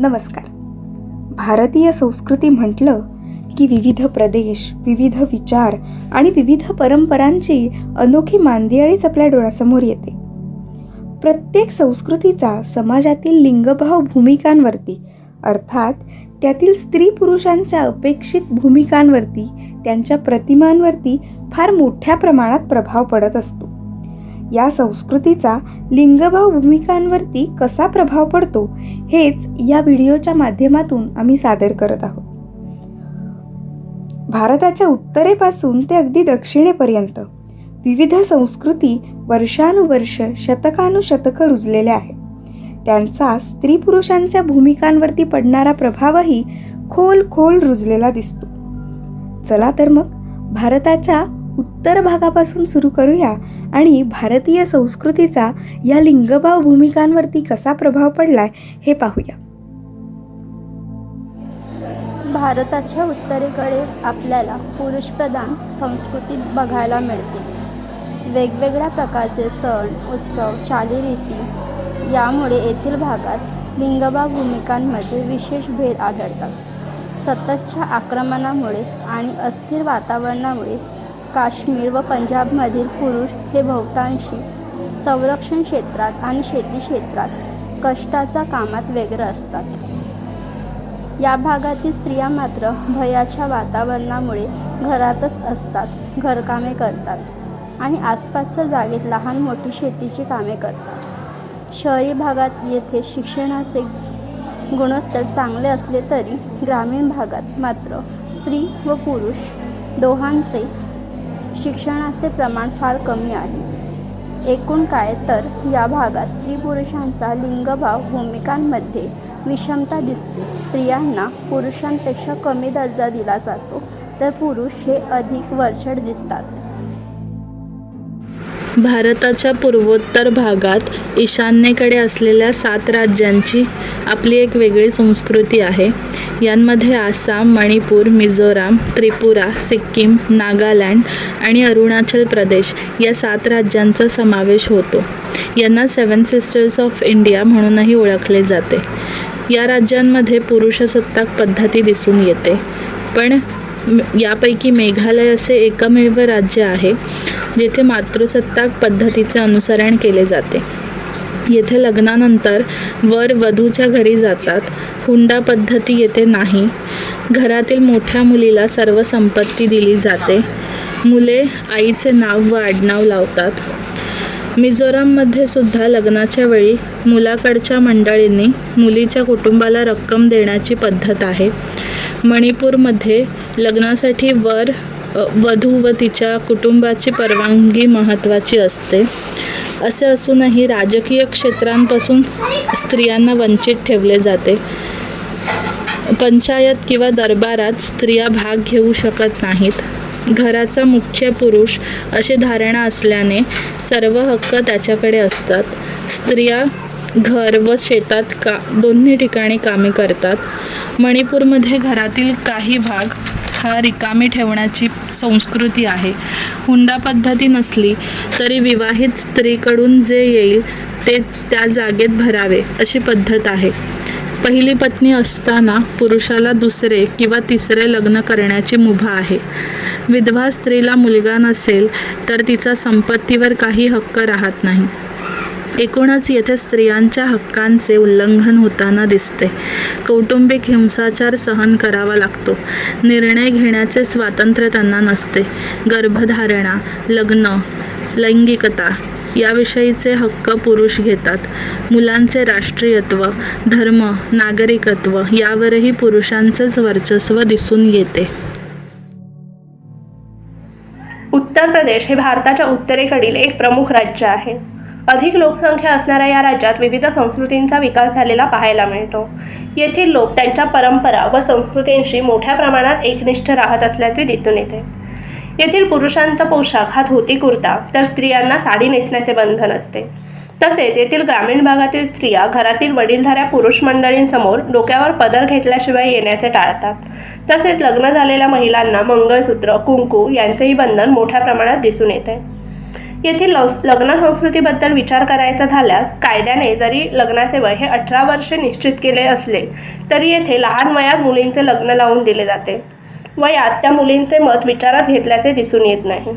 नमस्कार. भारतीय संस्कृती म्हटलं की विविध प्रदेश, विविध विचार आणि विविध परंपरांची अनोखी मांदियाळीच आपल्या डोळ्यासमोर येते. प्रत्येक संस्कृतीचा समाजातील लिंगभाव भूमिकांवरती, अर्थात त्यातील स्त्री पुरुषांच्या अपेक्षित भूमिकांवरती, त्यांच्या प्रतिमांवरती फार मोठ्या प्रमाणात प्रभाव पडत असतो. या संस्कृतीचा लिंगभाव भूमिकांवरती कसा प्रभाव पडतो हेच या व्हिडिओच्या माध्यमातून आम्ही सादर करत आहोत. भारताच्या उत्तरेपासून ते अगदी दक्षिणेपर्यंत विविध संस्कृती वर्षानुवर्ष, शतकानुशतकं रुजलेल्या आहेत. त्यांचा स्त्री पुरुषांच्या भूमिकांवरती पडणारा प्रभावही खोल रुजलेला दिसतो. चला तर मग भारताच्या उत्तर भागापासून सुरू करूया आणि भारतीय संस्कृतीचा या लिंगभाव भूमिकांवरती कसा प्रभाव पडलाय हे पाहूया. भारताच्या उत्तरेकडे आपल्याला पुरुषप्रधान संस्कृती बघायला मिळते. वेगवेगळ्या प्रकारचे सण, उत्सव, चालीरीती यामुळे येथील भागात लिंगभाव भूमिकांमध्ये विशेष भेद आढळतात. सततच्या आक्रमणामुळे आणि अस्थिर वातावरणामुळे काश्मीर व पंजाबमधील पुरुष हे बहुतांशी संरक्षण क्षेत्रात आणि शेती क्षेत्रात कष्टाच्या कामात व्यग्र असतात. या भागातील स्त्रिया मात्र भयाच्या वातावरणामुळे घरातच असतात, घरकामे करतात आणि आसपासच्या जागेत लहान मोठी शेतीची कामे करतात. शहरी भागात येथे शिक्षणाचे गुणोत्तर चांगले असले तरी ग्रामीण भागात मात्र स्त्री व पुरुष दोहांचे शिक्षणाचे प्रमाण फार कमी आहे. एकूण काय तर या भागात स्त्री पुरुषांचा लिंगभाव भूमिकांमध्ये विषमता दिसते. स्त्रियांना पुरुषांपेक्षा कमी दर्जा दिला जातो तर पुरुष हे अधिक वरचढ दिसतात. भारताच्या पूर्वोत्तर भागात ईशान्येकडे असलेल्या 7 राज्यांची आपली एक वेगळी संस्कृती आहे. यांमध्ये आसाम, मणिपूर, मिझोराम, त्रिपुरा, सिक्कीम, नागालँड आणि अरुणाचल प्रदेश या 7 राज्यांचा समावेश होतो. यांना 7 सिस्टर्स ऑफ इंडिया म्हणूनही ओळखले जाते. या राज्यांमध्ये पुरुषसत्ताक पद्धती दिसून येते, पण यापैकी मेघालय असे एकमेव राज्य आहे जेथे मातृसत्ताक पद्धतीचे अनुसरण केले जाते. येथे लग्नानंतर वर वधूच्या घरी जातात. हुंडा पद्धती येथे नाही. घरातील मोठ्या मुलीला सर्व संपत्ती दिली जाते. मुले आईचे नाव व आडनाव लावतात. मिझोराममध्ये सुद्धा लग्नाच्या वेळी मुलाकडच्या मंडळींनी मुलीच्या कुटुंबाला रक्कम देण्याची पद्धत आहे. मणिपूरमध्ये लग्नासाठी वधू व तिच्या कुटुंबाची परवानगी महत्त्वाची असते. असे असूनही राजकीय क्षेत्रांपासून स्त्रियांना वंचित ठेवले जाते. पंचायत किंवा दरबारात स्त्रिया भाग घेऊ शकत नाहीत. घराचा मुख्य पुरुष अशी धारणा असल्याने सर्व हक्क त्याच्याकडे असतात. स्त्रिया घर व शेतात दोन्ही ठिकाणी कामे करतात. मणिपूरमध्ये घरातील काही भाग हा रिकामी ठेवण्याची संस्कृती आहे. हुंडा पद्धती नसली तरी विवाहित स्त्रीकडून जे येईल ते त्या जागेत भरावे अशी पद्धत आहे. पहिली पत्नी असताना पुरुषाला दुसरे किंवा तिसरे लग्न करण्याची मुभा आहे. विधवा स्त्रीला मुलगा नसेल तर तिचा संपत्तीवर काही हक्क राहत नाही. एकूणच येथे स्त्रियांच्या हक्कांचे उल्लंघन होताना दिसते. कौटुंबिक हिंसाचार सहन करावा लागतो. निर्णय घेण्याचे स्वातंत्र्य त्यांना नसते. गर्भधारणा, लग्न, लैंगिकता याविषयीचे हक्क पुरुष घेतात. मुलांचे राष्ट्रीयत्व, धर्म, नागरिकत्व यावरही पुरुषांचेच वर्चस्व दिसून येते. उत्तर प्रदेश हे भारताच्या उत्तरेकडील एक प्रमुख राज्य आहे. अधिक लोकसंख्या असणाऱ्या या राज्यात विविध संस्कृतींचा विकास झालेला पाहायला मिळतो. येथील लोक त्यांच्या परंपरा व संस्कृतींशी मोठ्या प्रमाणात एकनिष्ठ राहत असल्याचे दिसून येते. येथील पुरुषांचा पोशाख हा धोती कुर्ता तर स्त्रियांना साडी नेसण्याचे बंधन असते. तसेच येथील ग्रामीण भागातील स्त्रिया घरातील वडीलधाऱ्या पुरुष मंडळींसमोर डोक्यावर पदर घेतल्याशिवाय येण्याचे टाळतात. तसेच लग्न झालेल्या महिलांना मंगळसूत्र, कुंकू यांचेही बंधन मोठ्या प्रमाणात दिसून येते. येथील लग्न संस्कृतीबद्दल विचार करायचा झाल्यास कायद्याने जरी लग्नाचे वय हे 18 वर्षे निश्चित केले असले तरी येथे लहान वयात मुलींचे लग्न लावून दिले जाते व यात त्या मुलींचे मत विचारात घेतल्याचे दिसून येत नाही.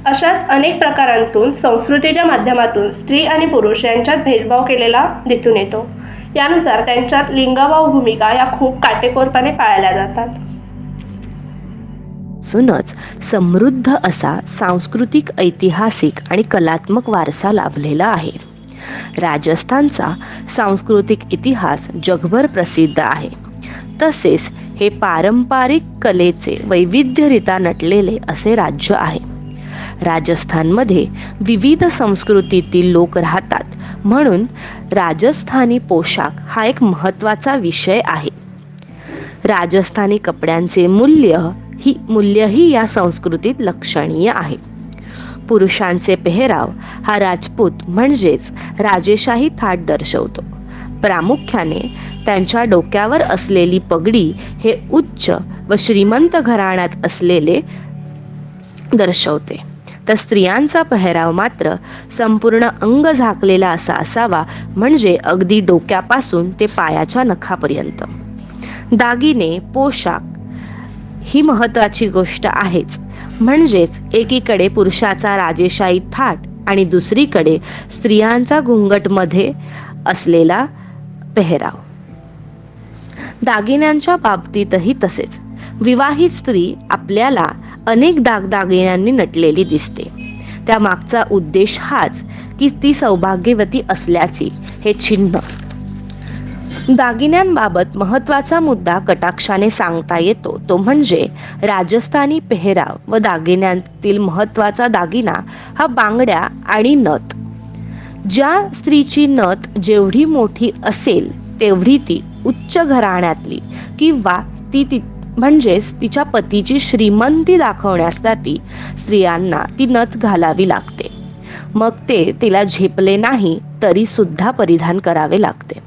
अशाच अनेक प्रकारांतून संस्कृतीच्या माध्यमातून स्त्री आणि पुरुष यांच्यात भेदभाव केलेला दिसून येतो. यानुसार त्यांच्यात लिंग व भूमिका या खूप काटेकोरपणे पाळल्या जातात. सुनच समृद्ध असा सांस्कृतिक, ऐतिहासिक आणि कलात्मक वारसा लाभलेला आहे. राजस्थानचा सांस्कृतिक इतिहास जगभर प्रसिद्ध आहे. तसेच हे पारंपरिक कलेचे वैविध्यरित्या नटलेले असे राज्य आहे. राजस्थानमध्ये विविध संस्कृतीतील लोक राहतात, म्हणून राजस्थानी पोशाख हा एक महत्त्वाचा विषय आहे. राजस्थानी कपड्यांचे मूल्यही या संस्कृतीत लक्षणीय आहे. पुरुषांचे पेहराव हा राजपूत म्हणजेच राजेशाही थाट दर्शवतो. प्रामुख्याने त्यांच्या डोक्यावर असलेली पगडी हे उच्च व श्रीमंत घराण्यात असलेले दर्शवते. तर स्त्रियांचा पेहराव मात्र संपूर्ण अंग झाकलेला असा असावा, म्हणजे अगदी डोक्यापासून ते पायाच्या नखापर्यंत. दागिने, पोशाख ही महत्त्वाची गोष्ट आहेच. म्हणजेच एकीकडे पुरुषाचा राजेशाही थाट आणि दुसरीकडे स्त्रियांचा घुंगटमध्ये असलेला पेहराव. दागिन्यांच्या बाबतीतही तसेच. विवाहित स्त्री आपल्याला अनेक दागदागिन्यांनी नटलेली दिसते. त्यामागचा उद्देश हाच की ती सौभाग्यवती असल्याची हे चिन्ह. दागिन्यांबाबत महत्त्वाचा मुद्दा कटाक्षाने सांगता येतो तो म्हणजे राजस्थानी पेहराव व दागिन्यांतील महत्त्वाचा दागिना हा बांगड्या आणि नथ. ज्या स्त्रीची नथ जेवढी मोठी असेल तेवढी ती उच्च घराण्यातली किंवा म्हणजेच तिच्या पतीची श्रीमंती दाखवण्यासाठी स्त्रियांना ती नथ घालावी लागते. मग ते तिला झेपले नाही तरी सुद्धा परिधान करावे लागते.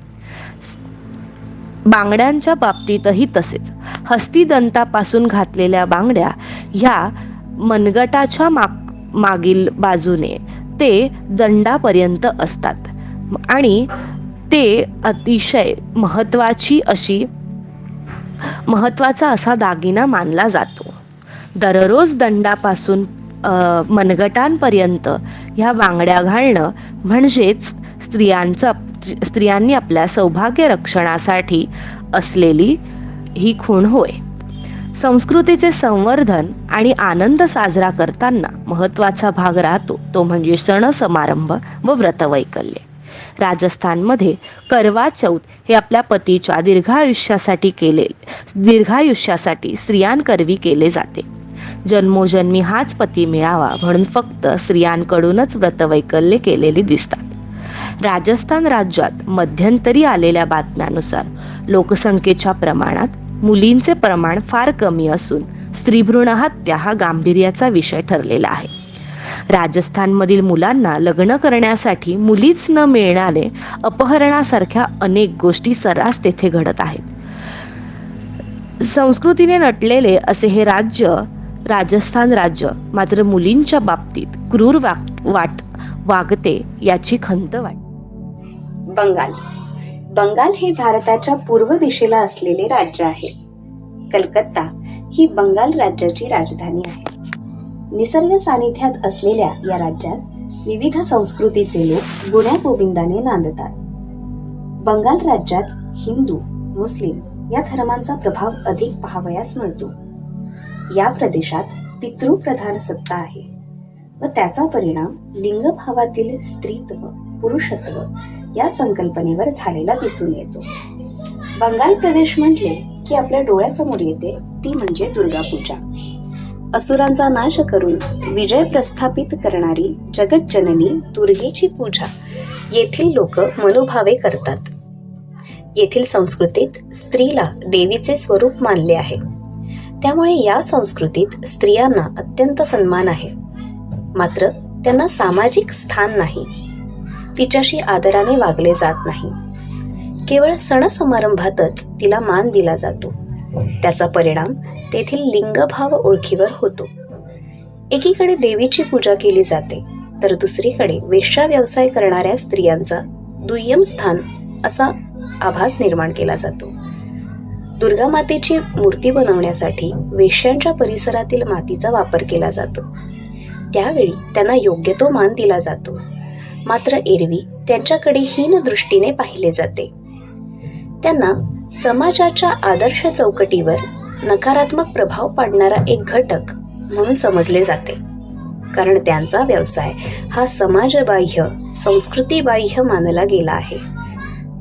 बांगड्यांच्या बाबतीतही तसेच. हस्तिदंतापासून घातलेल्या बांगड्या ह्या मनगटाच्या मागील बाजूने ते दंडापर्यंत असतात आणि ते अतिशय महत्त्वाचा असा दागिना मानला जातो. दररोज दंडापासून मनगटांपर्यंत ह्या बांगड्या घालणं म्हणजेच स्त्रियांनी आपल्या सौभाग्य रक्षणासाठी असलेली ही खूण होय. संस्कृतीचे संवर्धन आणि आनंद साजरा करताना महत्त्वाचा भाग राहतो तो म्हणजे सण समारंभ व व्रतवैकल्य. राजस्थानमध्ये करवा चौथ हे आपल्या पतीच्या दीर्घायुष्यासाठी स्त्रियांकरवी केले जाते. जन्मोजन्मी हाच पती मिळावा म्हणून फक्त स्त्रियांकडूनच व्रतवैकल्य केलेली दिसतात. राजस्थान राज्यात मध्यंतरी आलेल्या बातम्यानुसार लोकसंख्येच्या प्रमाणात मुलींचे प्रमाण फार कमी असून स्त्रीभ्रूण हत्या हा गांभीर्याचा विषय ठरलेला आहे. राजस्थानमधील मुलांना लग्न करण्यासाठी मुलीच न मिळणारे अपहरणासारख्या अनेक गोष्टी सर्रास तेथे घडत आहेत. संस्कृतीने नटलेले असे हे राजस्थान राज्य मात्र मुलींच्या बाबतीत क्रूर वागते याची खंत वाटते. बंगाल हे भारताच्या पूर्व दिशेला असलेले राज्य आहे. कलकत्ता ही बंगाल राज्याची राजधानी आहे. निसर्ग सानिध्यात असलेल्या या राज्यात विविध संस्कृतीचे लोक गुण्यागोविंदाने नांदतात. बंगाल राज्यात हिंदू, मुस्लिम या धर्मांचा प्रभाव अधिक पाहावयास मिळतो. या प्रदेशात पितृप्रधान सत्ता आहे व त्याचा परिणाम लिंगभावातील स्त्रीत्व, पुरुषत्व या संकल्पनेवर झालेला दिसून येतो. बंगाल प्रदेश म्हटले की आपल्या डोळ्यासमोर येते ती म्हणजे दुर्गा पूजा. असुरांचा नाश करून विजय प्रस्थापित करणारी जगज्जननी दुर्गेची पूजा येथील लोक मनोभावे करतात. येथील संस्कृतीत स्त्रीला देवीचे स्वरूप मानले आहे. त्यामुळे या संस्कृतीत स्त्रियांना अत्यंत सन्मान आहे. मात्र त्यांना सामाजिक स्थान नाही. तिच्याशी आदराने वागले जात नाही. केवळ सण समारंभातच तिला मान दिला जातो. त्याचा परिणाम तेथील लिंगभाव ओळखीवर होतो. एकीकडे देवीची पूजा केली जाते तर दुसरीकडे वेश्या व्यवसाय करणाऱ्या स्त्रियांचा दुय्यम स्थान असा आभास निर्माण केला जातो. दुर्गा मातेची मूर्ती बनवण्यासाठी वेश्यांच्या परिसरातील मातीचा वापर केला जातो. त्यावेळी त्यांना योग्य तो मान दिला जातो. मात्र एरवी त्यांच्याकडे हीन दृष्टीने पाहिले जाते. त्यांना समाजाच्या आदर्श चौकटीवर नकारात्मक प्रभाव पाडणारा एक घटक म्हणून समजले जाते, कारण त्यांचा व्यवसाय हा समाजबाह्य, संस्कृतीबाह्य मानला गेला आहे.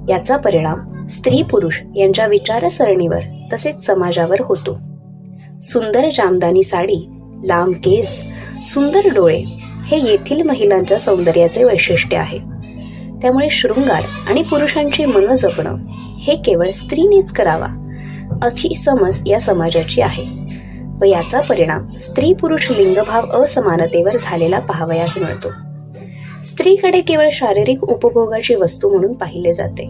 याचा परिणाम स्त्री पुरुष यांच्या विचारसरणीवर तसेच समाजावर होतो. सुंदर जामदानी साडी, लांब केस, सुंदर डोळे हे येथील महिलांच्या सौंदर्याचे वैशिष्ट्य आहे. त्यामुळे शृंगार आणि पुरुषांची मनं जपणं हे केवळ स्त्रीनेच करावा अशी समज या समाजाची आहे व याचा परिणाम स्त्री पुरुष लिंगभाव असमानतेवर झालेला पाहावयास मिळतो. स्त्रीकडे केवळ शारीरिक उपभोगाची वस्तू म्हणून पाहिले जाते.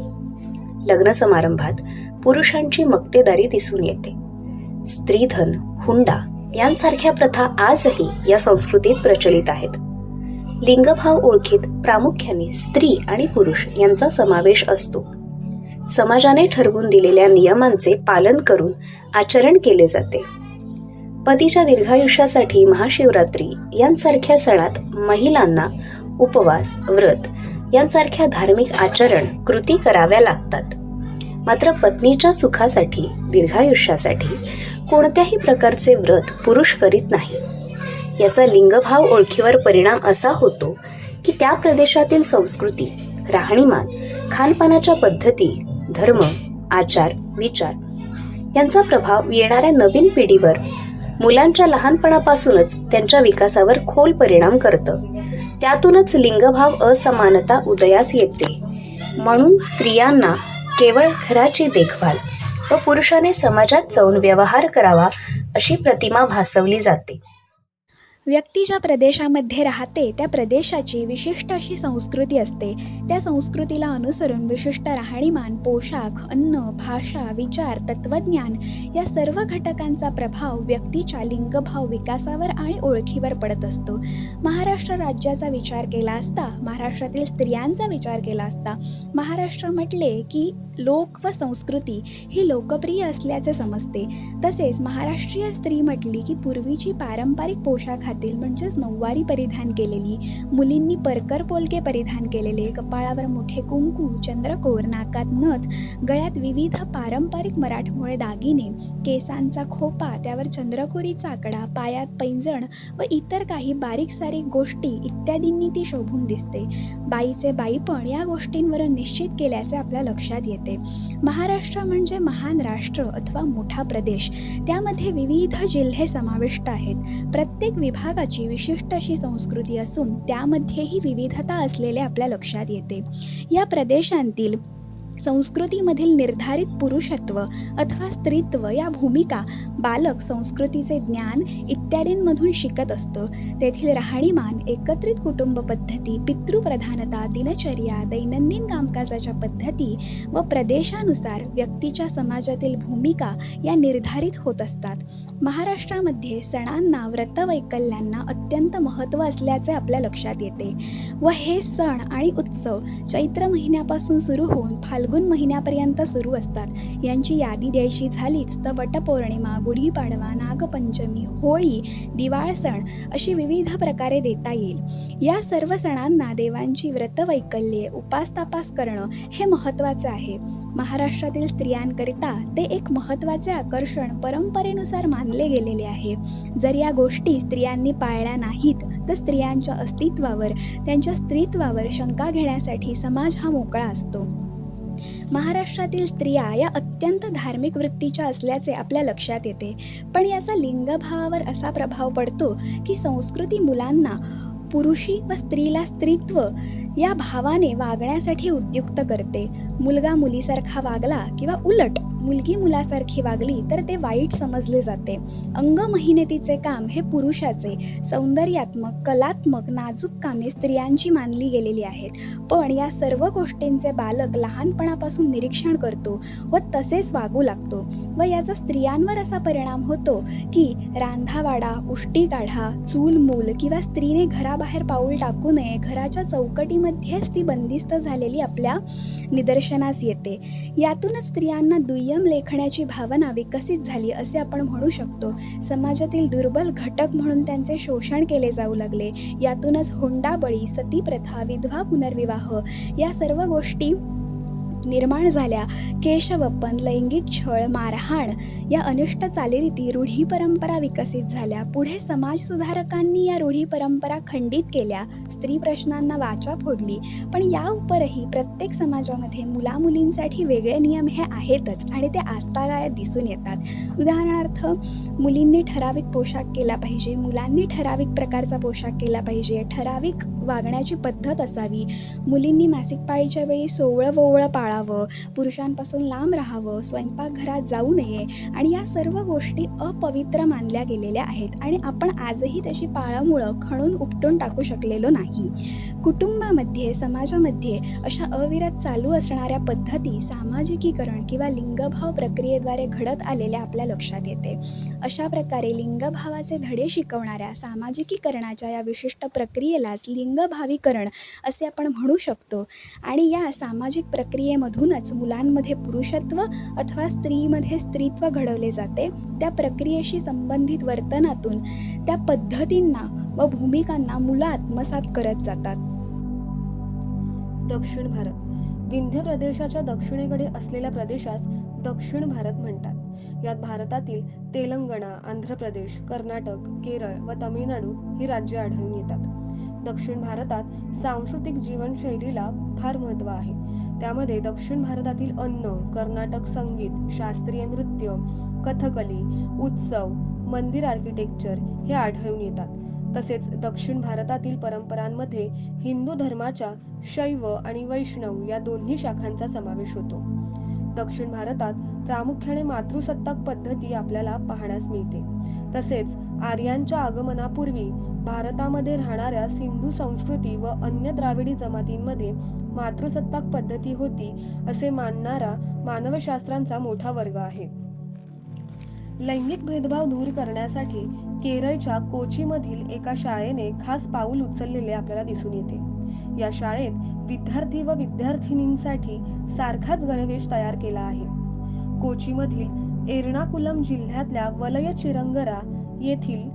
लग्न समारंभात पुरुषांची मक्तेदारी दिसून येते. स्त्रीधन, हुंडा यांसारख्या प्रथा आजही या संस्कृतीत प्रचलित आहेत. लिंगभाव ओळखीत प्रामुख्याने स्त्री आणि पुरुष यांचा समावेश असतो. समाजाने ठरवून दिलेल्या नियमांचे पालन करून आचरण केले जाते. पतीच्या दीर्घायुष्यासाठी महाशिवरात्री यांसारख्या सणात महिलांना उपवास, व्रत यांसारख्या धार्मिक आचरण कृती कराव्या लागतात. मात्र पत्नीच्या सुखासाठी, दीर्घायुष्यासाठी कोणत्याही प्रकारचे व्रत पुरुष करीत नाही. याचा लिंगभाव ओळखीवर परिणाम असा होतो की त्या प्रदेशातील संस्कृती, राहणीमान, खानपानाच्या पद्धती, धर्म, आचार, विचार यांचा प्रभाव येणाऱ्या नवीन पिढीवर, मुलांच्या लहानपणापासूनच त्यांच्या विकासावर खोल परिणाम करतं. त्यातूनच लिंगभाव असमानता उदयास येते. म्हणून स्त्रियांना केवळ घराची देखभाल व पुरुषाने समाजात जाऊन व्यवहार करावा अशी प्रतिमा भासवली जाते. व्यक्ती ज्या प्रदेशामध्ये राहते त्या प्रदेशाची विशिष्ट अशी संस्कृती असते. त्या संस्कृतीला अनुसरून विशिष्ट राहणीमान, पोशाख, अन्न, भाषा, विचार, तत्त्वज्ञान या सर्व घटकांचा प्रभाव व्यक्तीच्या लिंगभाव विकासावर आणि ओळखीवर पडत असतो. महाराष्ट्र राज्याचा विचार केला असता, महाराष्ट्रातील स्त्रियांचा विचार केला असता, महाराष्ट्र म्हटले की लोक व संस्कृती ही लोकप्रिय असल्याचे समजते. तसेच महाराष्ट्रीय स्त्री म्हटली की पूर्वीची पारंपरिक पोशाखातील म्हणजेच नऊवारी परिधान केलेली, मुलींनी परकर पोलके परिधान केलेले, कपाळावर मोठे कुंकू, चंद्रकोर, नाकात नथ, गळ्यात विविध पारंपरिक मराठमोळे दागिने, केसांचा खोपा, त्यावर चंद्रकोरीचा आकडा, पायात पैंजण व इतर काही बारीक सारीक गोष्टी इत्यादींनी ती शोभून दिसते. बाईचे बाईपण या गोष्टींवरून निश्चित केल्याचे आपल्या लक्षात येते. महाराष्ट्र म्हणजे महान राष्ट्र अथवा मोठा प्रदेश. त्यामध्ये विविध जिल्हे समाविष्ट आहेत. प्रत्येक विभागाची विशिष्ट अशी संस्कृती असून त्यामध्येही विविधता असलेले आपल्या लक्षात येते. या प्रदेशांतील संस्कृतीमधील निर्धारित पुरुषत्व अथवा स्त्रीत्व या भूमिका बालक संस्कृतीचे ज्ञान इत्यादींमधून शिकत असतो. तेथील राहणीमान, एकत्रित कुटुंब पद्धती, पितृप्रधानता, दिनचर्या, दैनंदिन कामकाजाच्या पद्धती व प्रदेशानुसार व्यक्तीच्या समाजातील भूमिका या निर्धारित होत असतात. महाराष्ट्रामध्ये सणांना, व्रतवैकल्यांना अत्यंत महत्त्व असल्याचे आपल्या लक्षात येते व हे सण आणि उत्सव चैत्र महिन्यापासून सुरू होऊन फाल्गुन महिन्यापर्यंत सुरू असतात. यांची यादी द्यायची झालीच तर वटपौर्णिमा, गुढीपाडवा, नागपंचमी, होळी, दिवाळ सण अशी विविध प्रकारे देता येईल. या सर्व सणांना देवांची व्रतवैकल्ये, उपासतापास करणं हे महत्त्वाचे आहे. महाराष्ट्रातील स्त्रियांकरिता ते एक महत्त्वाचे आकर्षण परंपरेनुसार मानले गेलेले आहे. जर या गोष्टी स्त्रियांनी पाळल्या नाहीत तर स्त्रियांच्या अस्तित्वावर, त्यांच्या स्त्रीत्वावर शंका घेण्यासाठी समाज हा मोकळा असतो. महाराष्ट्रातील स्त्रिया या अत्यंत धार्मिक वृत्तीच्या असल्याचे आपल्या लक्षात येते. पण याचा लिंगभावावर असा प्रभाव पडतो की संस्कृती मुलांना पुरुषी व स्त्रीला स्त्रीत्व या भावाने वागण्यासाठी उद्युक्त करते. मुलगा मुलीसारखा वागला किंवा उलट मुलगी मुलासारखी वागली तर ते वाईट समजले जाते. अंग मेहनतीचे काम हे पुरुषाचे, सौंदर्यात्मक, कलात्मक, नाजूक कामे स्त्रियांची मानली गेलेली आहेत. पण या सर्व गोष्टींचे बालक लहानपणापासून निरीक्षण करतो व तसेच वागू लागतो व याचा स्त्रियांवर असा परिणाम होतो की रांधावाडा, उष्टी काढा, चूल मूल किंवा स्त्रीने घराबाहेर पाऊल टाकू नये, घराच्या चौकटीमध्येच ती बंदिस्त झालेली आपल्या निदर्शनास येते. यातूनच स्त्रियांना दुय्यम लेखण्याची भावना विकसित झाली असे आपण म्हणू शकतो. समाजातील दुर्बल घटक म्हणून त्यांचे शोषण केले जाऊ लागले. यातूनच हुंडाबळी, सतीप्रथा, विधवा पुनर्विवाह या सर्व गोष्टी निर्माण झाल्या. केशवपन, लैंगिक छळ, मारहाण या अनिष्ट चालीरीती, रूढी परंपरा विकसित झाल्या. पुढे समाजसुधारकांनी या रूढी परंपरा खंडित केल्या, स्त्री प्रश्नांना वाचा फोडली. पण या उपरही प्रत्येक समाजामध्ये मुलामुलींसाठी वेगळे नियम हे आहेतच आणि ते आजतागायत दिसून येतात. उदाहरणार्थ, मुलींनी ठराविक पोशाख केला पाहिजे, मुलांनी ठराविक प्रकारचा पोशाख केला पाहिजे, ठराविक वागण्याची पद्धत असावी, मुलींनी मासिक पाळीच्या वेळी सोवळं पाळावं, पुरुषांपासून लांब राहावं, स्वयंपाकघरात जाऊ नये आणि या सर्व गोष्टी अपवित्र मानल्या गेलेल्या आहेत आणि आपण आजही त्याची पाळंमुळं खणून उपटून टाकू शकलेलो नाही. कुटुंबामध्ये, समाजामध्ये अशा अविरत चालू असणाऱ्या पद्धती सामाजिकीकरण किंवा लिंगभाव प्रक्रियेद्वारे घडत आलेल्या आपल्या लक्षात येते. अशा प्रकारे लिंगभावाचे धडे शिकवणाऱ्या सामाजिकीकरणाच्या या विशिष्ट प्रक्रियेलाच लिंगभावीकरण असे आपण म्हणू शकतो आणि या सामाजिक प्रक्रियेमधूनच मुलांमध्ये पुरुषत्व अथवा स्त्रीमध्ये स्त्रीत्व घडवले जाते. त्या प्रक्रियेशी संबंधित वर्तनातून त्या पद्धतींना व भूमिकांना मुलं आत्मसात करत जातात. दक्षिण भारत विंध्य प्रदेशाच्या दक्षिणेकडे असलेल्या प्रदेशास दक्षिण भारत म्हणतात. यात भारतातील तेलंगणा, आंध्र प्रदेश, कर्नाटक, केरळ व तामिळनाडू ही राज्ये आढळून येतात. दक्षिण भारतात सांस्कृतिक जीवनशैलीला फार महत्त्व आहे. त्यामध्ये दक्षिण भारतातील अन्न, कर्नाटक संगीत, शास्त्रीय नृत्य, कथकली, उत्सव, मंदिर आर्किटेक्चर हे आढळून येतात. तसेच दक्षिण भारतातील परंपरांमध्ये हिंदू धर्माच्या शैव आणि वैष्णव या दोन्ही शाखांचा समावेश होतो. दक्षिण भारतात प्रामुख्याने मातृसत्ताक पद्धती आपल्याला पाहण्यास मिळते. तसेच आर्यांच्या आगमनापूर्वी भारतामध्ये राहणाऱ्या सिंधू संस्कृती व अन्य द्राविडी जमातींमध्ये मातृसत्ताक पद्धती होती असे मानणारा मानवशास्त्रांचा मोठा वर्ग आहे. लैंगिक भेदभाव दूर करण्यासाठी केरळच्या कोचीमधील एका शाळेने खास पाऊल उचललेले आपल्याला दिसून येते. या शाळेत विद्यार्थी व विद्यार्थिनींसाठी सारखाच गणवेश तयार केला आहे. कोचीमधील एर्नाकुलम जिल्ह्यातल्या वलय चिरंगरा येथील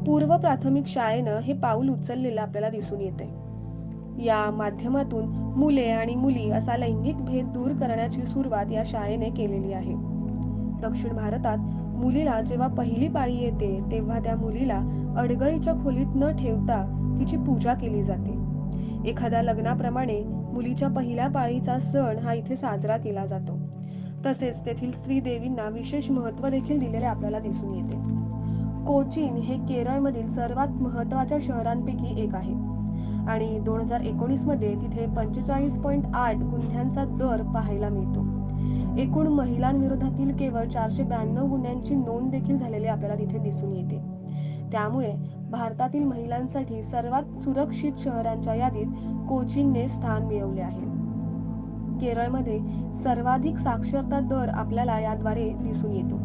पूर्व प्राथमिक शाळेनं हे पाऊल उचललेलं आपल्याला दिसून येते. या माध्यमातून मुले आणि मुली असा लैंगिक भेद दूर करण्याची सुरुवात या शाळेने केलेली आहे. दक्षिण भारतात मुलीला जेव्हा पहिली पाळी येते तेव्हा त्या मुलीला अडगळीच्या खोलीत न ठेवता तिची पूजा केली जाते. एखाद्या लग्नाप्रमाणे मुलीच्या पहिल्या पाळीचा सण हा इथे साजरा केला जातो. तसेच तेथील स्त्री देवींना विशेष महत्त्व देखील दिलेले आपल्याला दिसून येते. कोचीन हे केरळमधील सर्वात महत्त्वाच्या शहरांपैकी एक आहे आणि 2019 मध्ये तिथे 45.8 गुन्ह्यांचा दर पाहायला मिळतो. एकूण महिलांविरोधातील केवळ 492 गुन्ह्यांची नोंद देखील झालेली आपल्याला तिथे दिसून येते. त्यामुळे भारतातील महिलांसाठी सर्वात सुरक्षित शहरांच्या यादीत कोचीनने स्थान मिळवले आहे. केरळमध्ये सर्वाधिक साक्षरता दर आपल्याला याद्वारे दिसून येतो.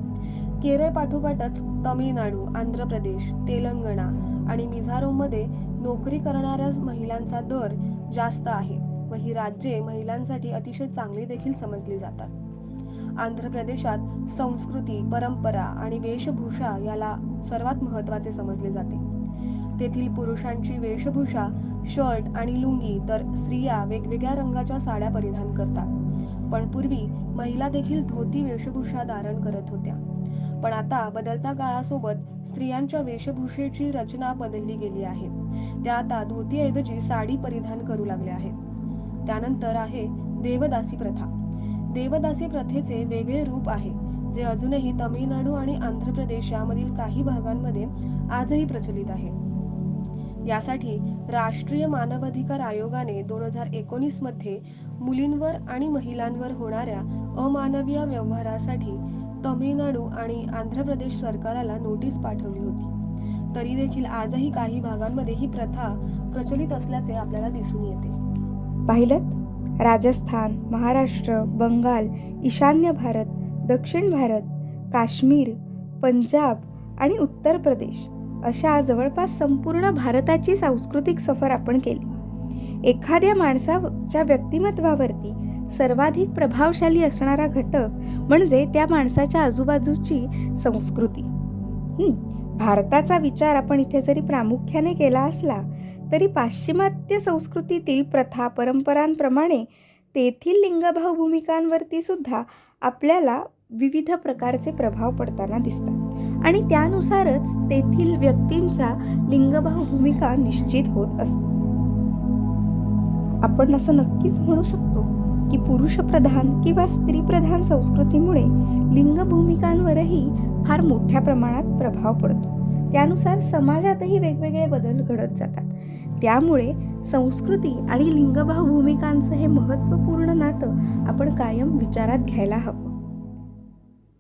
केरळ पाठोपाठच तमिळनाडू, आंध्र प्रदेश, तेलंगणा आणि मिझोरममध्ये नोकरी करणाऱ्या महिलांचा दर जास्त आहे व ही राज्ये महिलांसाठी अतिशय चांगली देखील समजली जातात. आंध्र प्रदेशात संस्कृती, परंपरा आणि वेशभूषा याला सर्वात महत्त्वाचे समजले जाते. तेथील पुरुषांची वेशभूषा शर्ट आणि लुंगी तर स्त्रिया वेगवेगळ्या रंगाच्या साड्या परिधान करतात. पण पूर्वी महिला देखील धोती वेशभूषा धारण करत होत्या. पण आता बदलत्या काळासोबत स्त्रियांच्या वेशभूषेची रचना बदलली गेली आहे. त्या आता धोतीऐवजी साडी परिधान करू लागल्या आहेत. त्यानंतर आहे देवदासी प्रथा. देवदासी प्रथेचे वेगळे रूप आहे जे अजूनही तमिळनाडू आणि आंध्र प्रदेश यामधील काही भागांमध्ये आजही प्रचलित आहे. यासाठी राष्ट्रीय मानवाधिकार आयोगाने 2019 मध्ये मुलींवर आणि महिलांवर होणाऱ्या अमानवीय व्यवहारासाठी तमिळनाडू आणि आंध्र प्रदेश सरकाराला नोटीस पाठवली होती. तरी देखील आजही काही भागांमध्ये ही प्रथा प्रचलित असल्याचे आपल्याला दिसून येते. पाहिलंत, राजस्थान, महाराष्ट्र, बंगाल, ईशान्य भारत, दक्षिण भारत, काश्मीर, पंजाब आणि उत्तर प्रदेश अशा जवळपास संपूर्ण भारताची सांस्कृतिक सफर आपण केली. एखाद्या माणसाच्या व्यक्तिमत्वावरती सर्वाधिक प्रभावशाली असणारा घटक म्हणजे त्या माणसाच्या आजूबाजूची संस्कृती. भारताचा विचार आपण इथे जरी प्रामुख्याने केला असला तरी पाश्चिमात्य संस्कृतीतील प्रथा परंपरांप्रमाणे तेथील लिंगभाव भूमिकांवरती सुद्धा आपल्याला विविध प्रकारचे प्रभाव पडताना दिसतात आणि त्यानुसारच तेथील व्यक्तींच्या लिंगभाव भूमिका निश्चित होत असतात. आपण असं नक्कीच म्हणू शकतो की पुरुषप्रधान किंवा स्त्रीप्रधान संस्कृतीमुळे लिंग भूमिकांवरही फार मोठ्या प्रमाणात प्रभाव पडतो. त्यानुसार समाजातही वेगवेगळे बदल घडत जातात. त्यामुळे संस्कृती आणि लिंगभाव भूमिकांचं हे महत्त्वपूर्ण नातं आपण कायम विचारात घ्यायला हवं.